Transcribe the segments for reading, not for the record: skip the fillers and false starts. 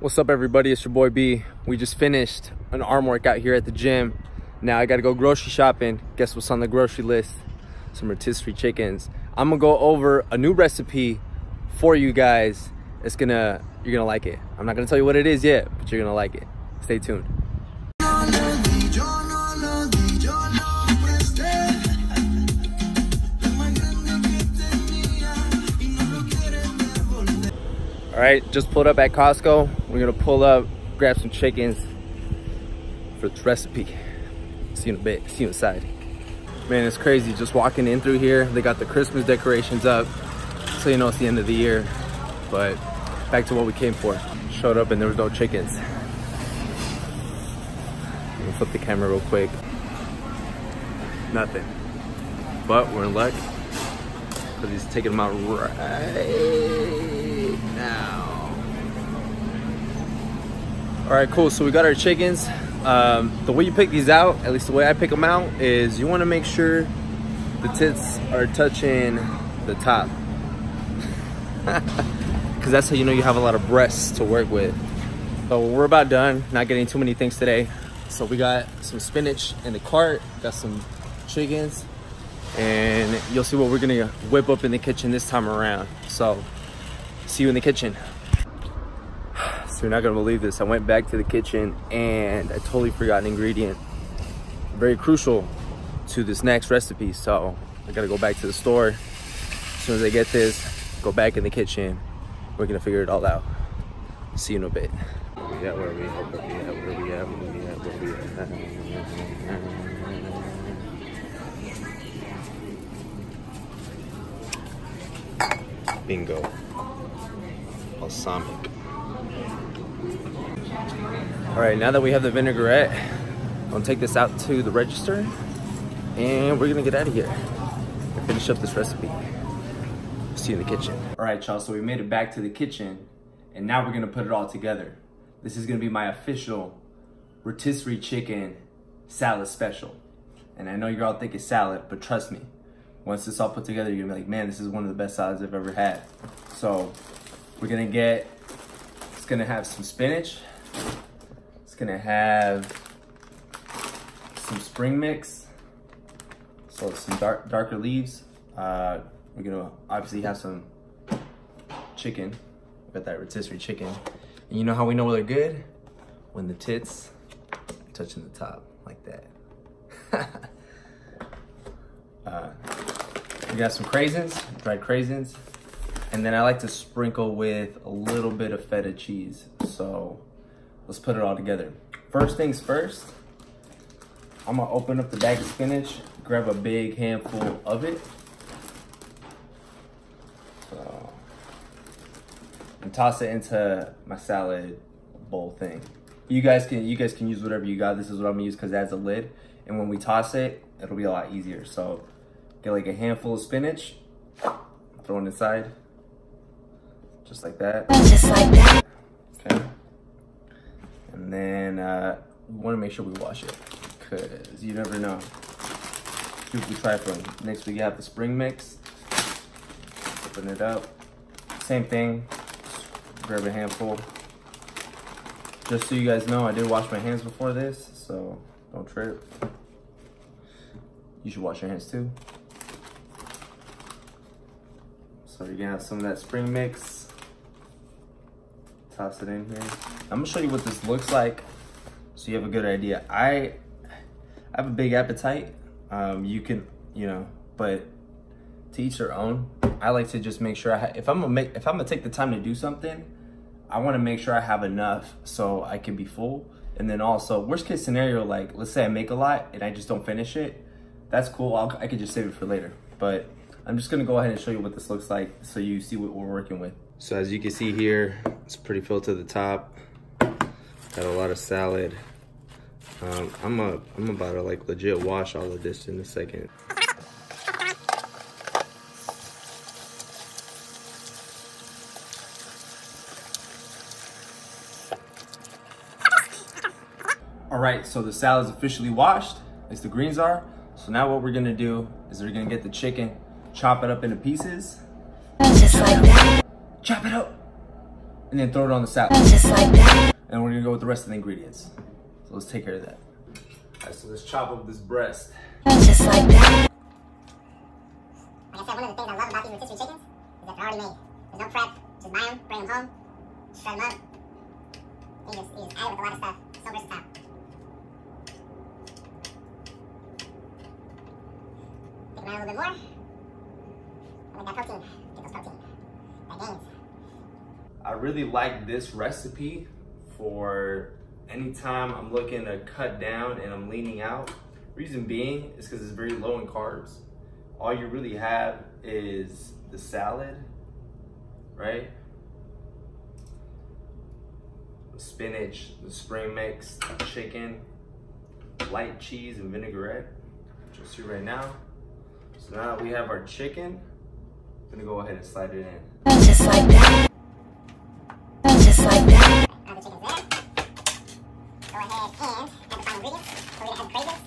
What's up, everybody? It's your boy B. We just finished an arm workout here at the gym. Now I gotta go grocery shopping. Guess what's on the grocery list? Some rotisserie chickens. I'm gonna go over a new recipe for you guys. You're gonna like it. I'm not gonna tell you what it is yet, but you're gonna like it. Stay tuned. All right, just pulled up at Costco. We're gonna pull up, grab some chickens for this recipe. See you in a bit, see you inside. Man, it's crazy just walking in through here. They got the Christmas decorations up, so you know it's the end of the year. But back to what we came for. Showed up and there was no chickens. Let me flip the camera real quick. Nothing. But we're in luck, because he's taking them out right now. All right, cool, so we got our chickens. The way you pick these out, at least the way I pick them out, is you want to make sure the tits are touching the top. Because that's how you know you have a lot of breasts to work with. So we're about done, not getting too many things today. So we got some spinach in the cart, got some chickens, and you'll see what we're gonna whip up in the kitchen this time around. So see you in the kitchen. So you're not gonna believe this. I went back to the kitchen and I totally forgot an ingredient very crucial to this next recipe. So I gotta go back to the store. As soon as I get this, go back in the kitchen. We're gonna figure it all out. See you in a bit. Where we at? Bingo. Balsamic. All right, now that we have the vinaigrette, I'm gonna take this out to the register and we're gonna get out of here and finish up this recipe. See you in the kitchen. All right, y'all, so we made it back to the kitchen and now we're gonna put it all together. This is gonna be my official rotisserie chicken salad special. And I know you're all thinking salad, but trust me, once this all put together, you're gonna be like, man, this is one of the best salads I've ever had. So we're gonna get, it's gonna have some spinach. It's gonna have some spring mix. So some darker leaves. We're gonna obviously have some chicken. We got that rotisserie chicken. And you know how we know they're good? When the tits are touching the top, like that. We got some craisins, dried craisins. And then I like to sprinkle with a little bit of feta cheese. So let's put it all together. First things first, I'm gonna open up the bag of spinach, grab a big handful of it. And toss it into my salad bowl thing. You guys can use whatever you got. This is what I'm gonna use because it has a lid. And when we toss it, it'll be a lot easier. So get like a handful of spinach, throw it inside. Just like that. Just like that. Okay. And then we want to make sure we wash it, because you never know. See what we try from. Next we have the spring mix. Open it up. Same thing. Grab a handful. Just so you guys know, I did wash my hands before this, so don't trip. You should wash your hands too. So you're gonna have some of that spring mix. Toss it in here. I'm gonna show you what this looks like so you have a good idea. I have a big appetite. You can, but to each their own. I like to just make sure if I'm gonna take the time to do something, I want to make sure I have enough so I can be full. And then also, worst case scenario, like let's say I make a lot and I just don't finish it. That's cool. I could just save it for later. But I'm just gonna go ahead and show you what this looks like so you see what we're working with. So as you can see here, it's pretty filled to the top. Got a lot of salad. I'm about to like legit wash all of this in a second. All right, so the salad's officially washed, at least the greens are. So now what we're gonna do is we're gonna get the chicken, chop it up into pieces. Just like that. Chop it up. and then throw it on the salad. Just like that. And we're gonna go with the rest of the ingredients. So let's take care of that. All right, so let's chop up this breast. Just like that. Like I said, one of the things I love about these rotisserie chickens is that they're already made. There's no prep. Just buy them, bring them home, shred them up. You just add it with a lot of stuff. So versatile. Take them out a little bit more. And then that protein. Get those protein. That gains. I really like this recipe for anytime I'm looking to cut down and I'm leaning out. Reason being is because it's very low in carbs. All you really have is the salad, right? The spinach, the spring mix, the chicken, light cheese and vinaigrette, which you'll see right now. So now that we have our chicken, I'm gonna go ahead and slide it in. Just like that. Just like that. Now the chicken's there. Go ahead and add the final ingredients. So we're gonna add the craisins.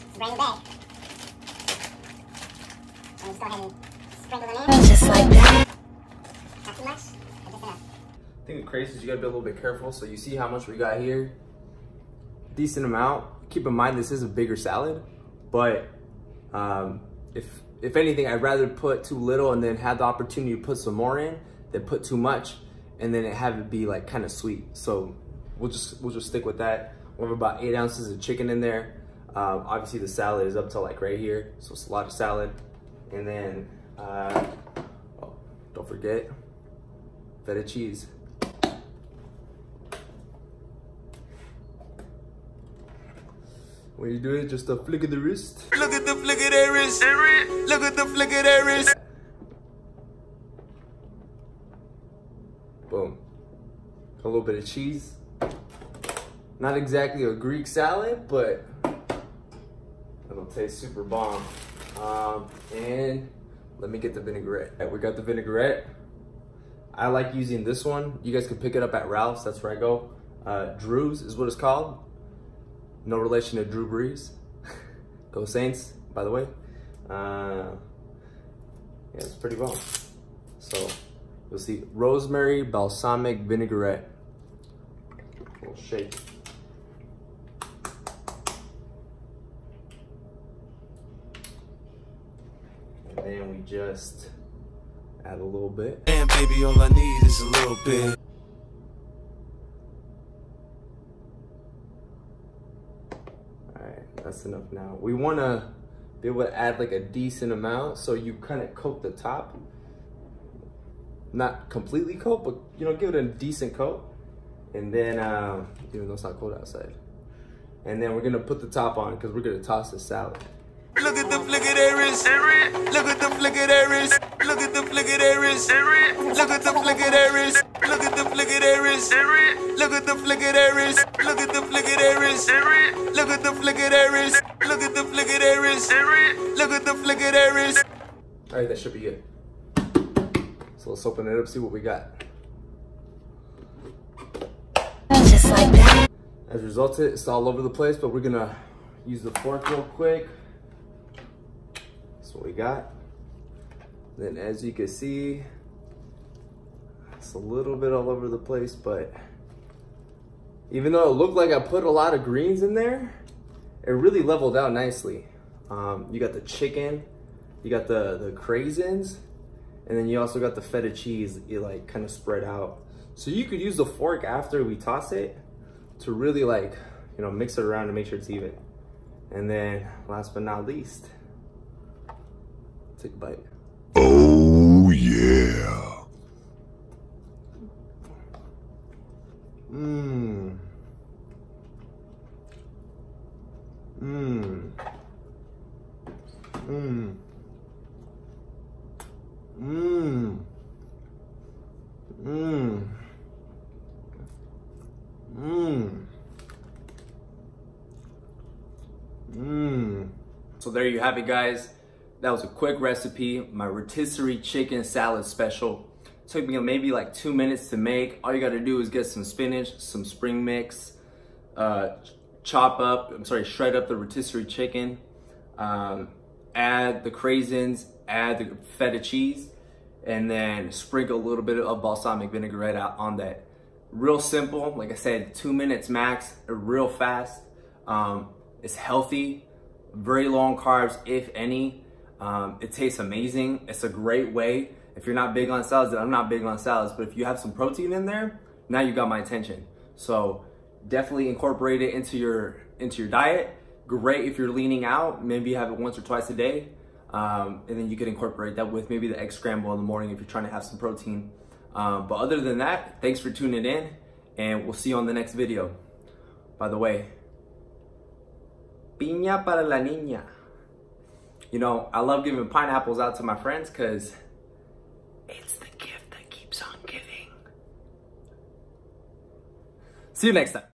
It's a brand new bag. And just go ahead and sprinkle them in. Just like that. Not too much, but just enough. I think with craisins, you gotta be a little bit careful. So you see how much we got here? Decent amount. Keep in mind, this is a bigger salad, but if anything, I'd rather put too little and then have the opportunity to put some more in than put too much and then have it be like kind of sweet. So we'll just stick with that. We'll have about 8 ounces of chicken in there. Obviously the salad is up to like right here, so it's a lot of salad. And then don't forget feta cheese. When you do it, just a flick of the wrist. Look at the flick of that wrist. Look at the flick of that wrist. Boom. A little bit of cheese. Not exactly a Greek salad, but it'll taste super bomb. And let me get the vinaigrette. Right, we got the vinaigrette. I like using this one. You guys can pick it up at Ralph's. That's where I go. Drew's is what it's called. No relation to Drew Brees. Go Saints, by the way. Yeah, it's pretty bomb. So you'll see rosemary balsamic vinaigrette. We'll shake. And then we just add a little bit. And baby, all I need is a little bit. That's enough now. We want to be able to add like a decent amount, so you kind of coat the top. Not completely coat, but you know, give it a decent coat. And then, even though it's not cold outside. And then we're gonna put the top on because we're gonna toss the salad. Look at the flick of that wrist. Look at the flick of that wrist. Look at the flick of that wrist. Look at the flick of that wrist. Look at the flick of that wrist. Look at the flick of that wrist. Look at the flick of that wrist. Look at the flick of that wrist. Look at the flick of that wrist. Look at the flick of that wrist. All right, that should be good. So let's open it up, see what we got. Just like that. As a result, it's all over the place, but we're gonna use the fork real quick. That's what we got. Then as you can see, it's a little bit all over the place, but even though it looked like I put a lot of greens in there, it really leveled out nicely. You got the chicken, you got the craisins, and then you also got the feta cheese, it like kind of spread out. So you could use the fork after we toss it to really like, you know, mix it around and make sure it's even. And then last but not least, take a bite. Oh yeah. Mmm. Mmm. Mmm. Mmm. Mmm. Mmm. Mmm. So there you have it, guys. That was a quick recipe, my rotisserie chicken salad special. Took me maybe like 2 minutes to make. All you gotta do is get some spinach, some spring mix, shred up the rotisserie chicken, add the craisins, add the feta cheese, and then sprinkle a little bit of balsamic vinaigrette out on that. Real simple, like I said, 2 minutes max, real fast. It's healthy, very long carbs, if any. It tastes amazing. It's a great way. If you're not big on salads, I'm not big on salads, but if you have some protein in there, now you got my attention. So definitely incorporate it into your diet. Great if you're leaning out, maybe you have it once or twice a day. And then you can incorporate that with maybe the egg scramble in the morning if you're trying to have some protein. But other than that, thanks for tuning in, and we'll see you on the next video. By the way, piña para la niña. You know, I love giving pineapples out to my friends because it's the gift that keeps on giving. See you next time.